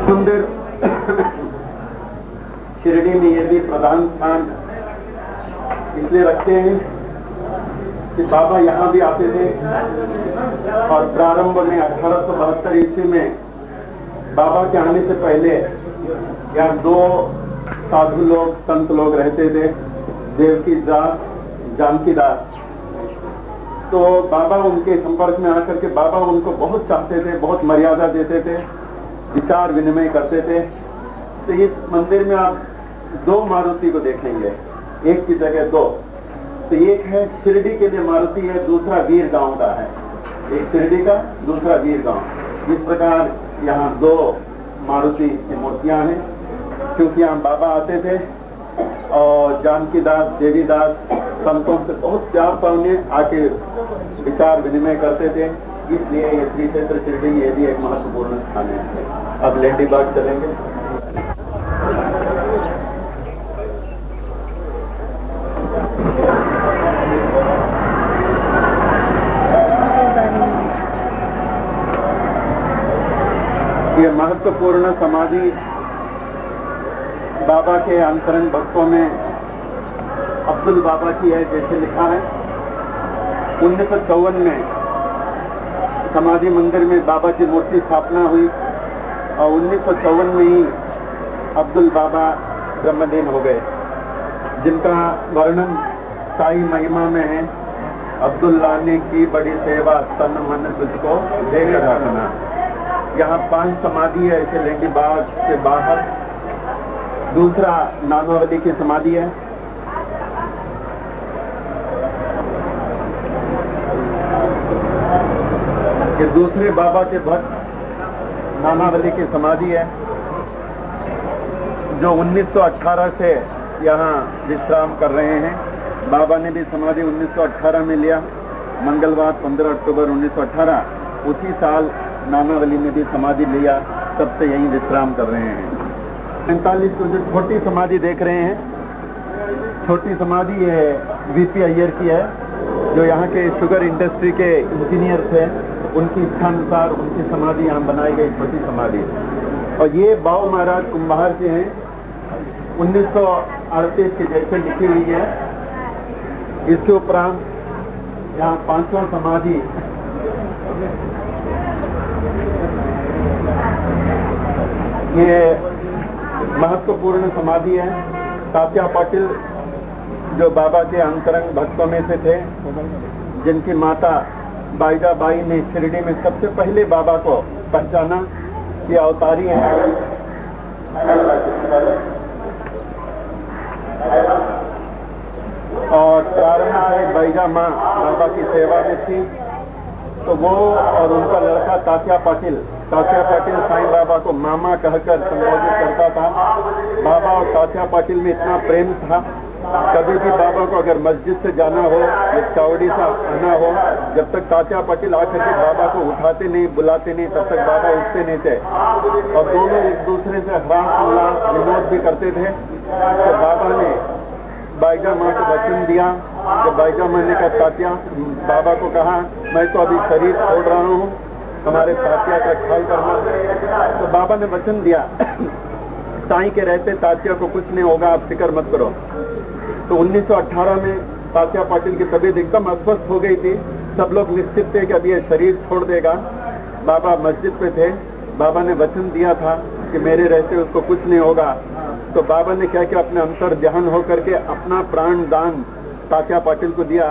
मंदिर शिरडी में ये भी प्रधान स्थान इसलिए रखते हैं कि बाबा यहाँ भी आते थे और प्रारंभ में 1872 ईस्वी में बाबा के आने से पहले यहाँ दो साधु लोग संत लोग रहते थे, देवकी दास, जानकी दास। तो बाबा उनके संपर्क में आकर के बाबा उनको बहुत चाहते थे, बहुत मर्यादा देते थे, विचार विनिमय करते थे। तो इस मंदिर में आप दो मारुति को देखेंगे, एक की जगह दो। तो एक है शिरडी के लिए मारुति है, दूसरा वीर गांव का है। एक शिरडी का, दूसरा वीर गांव। इस प्रकार यहाँ दो मारुति की मूर्तियां हैं, क्योंकि यहाँ बाबा आते थे और जानकी दास, देवी दास संतों से बहुत प्यार पाने आके विचार विनिमय करते थे। इसलिए ये श्री क्षेत्र शिरडी ये भी एक महत्वपूर्ण स्थान है। अब लेडी बाग चलेंगे। ये महत्वपूर्ण समाधि बाबा के अंतरंग भक्तों में अब्दुल बाबा की है। जैसे लिखा है 1954 में समाधि मंदिर में बाबा की मूर्ति स्थापना हुई और 1954 में ही अब्दुल बाबा ब्रह्मलीन हो गए, जिनका वर्णन साई महिमा में है। अब्दुल्ला ने की बड़ी सेवा, तन मन तुझको देकर रखना। यहाँ 5 समाधि है ऐसे लेडी बाग के बाहर। दूसरा नामावली की समाधि है। ये दूसरे बाबा के भक्त नामावली की समाधि है, जो 1918 से यहाँ विश्राम कर रहे हैं। बाबा ने भी समाधि 1918 में लिया, मंगलवार 15 अक्टूबर 1918। उसी साल नामावली में भी समाधि लिया, तब से यहीं विश्राम कर रहे हैं। 45 को जो छोटी समाधि देख रहे हैं, छोटी समाधि है वीपी अय्यर की है, जो यहाँ के शुगर इंडस्ट्री के इंजीनियर थे। उनकी इच्छानुसार उनकी समाधि यहाँ बनाई गई, छोटी समाधि। और ये बाबू महाराज कुंभार के हैं, 1938 के जैसे लिखी हुई है। इसके उपरांत यहाँ 5वां समाधि ये महत्वपूर्ण समाधि है। तात्या पाटिल जो बाबा के अंतरंग भक्तों में से थे, जिनकी माता बाईजाबाई ने शिरडी में सबसे पहले बाबा को पहचाना कि अवतारी हैं। और प्रारंभ में बाईजा माँ बाबा की सेवा में थी, तो वो और उनका लड़का तात्या पाटिल साईं बाबा को मामा कहकर संबोधित करता था। बाबा और तात्या पाटिल में इतना प्रेम था, कभी भी बाबा को अगर मस्जिद से जाना हो या चावड़ी से आना हो, जब तक तात्या पाटिल आकर के बाबा को उठाते नहीं, बुलाते नहीं, तब तक बाबा उठते नहीं थे। और दोनों एक दूसरे से हरास विनोद भी करते थे। तो बाबा ने बाईजा माँ को वचन दिया। जब बाईजा माँ ने कहा, तात्या बाबा को कहा, मैं तो अभी शरीर छोड़ रहा हूँ, हमारे तात्या का ख्याल करना। तो बाबा ने वचन दिया, साईं के रहते तात्या को कुछ नहीं होगा, आप फिक्र मत करो। तो 1918 में तात्या पाटिल की तबीयत एकदम अस्वस्थ हो गई थी। सब लोग निश्चित थे कि अब ये शरीर छोड़ देगा। बाबा मस्जिद पे थे। बाबा ने वचन दिया था कि मेरे रहते उसको कुछ नहीं होगा। तो बाबा ने क्या किया, अपने अंतर ध्यान होकर के अपना प्राण दान तात्या पाटिल को दिया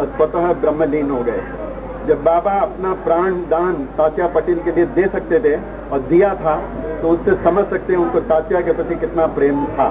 और स्वतः ब्रह्मलीन हो गए। जब बाबा अपना प्राण दान तात्या पाटिल के लिए दे सकते थे और दिया था, तो उससे समझ सकते हैं उनको तात्या के प्रति कितना प्रेम था।